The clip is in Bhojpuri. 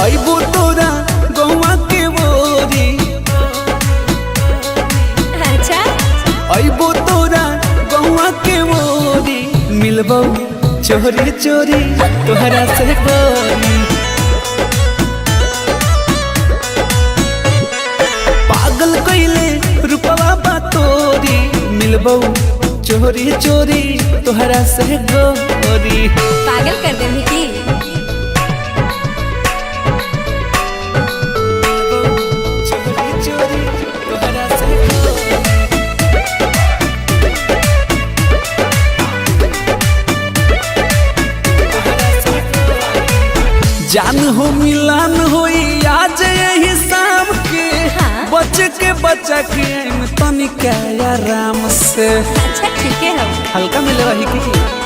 अइबो तोरा गौवा के बोरी। अच्छा अइबो तोरा गौवा के बोरी। मिलबो चोरी चोरी तोहरा से गोरी। पागल कइले रूपवा बा तोरी। मिलबो चोरी चोरी तोहरा से गोरी। पागल कर दे की। चोरी चोरी तोहरा से गोरी। जान हो मिलान होई आज यही शाम के। हाँ। बच के बचा के तनिका आराम से। अच्छा ठीक है हम हल्का मिले रही की।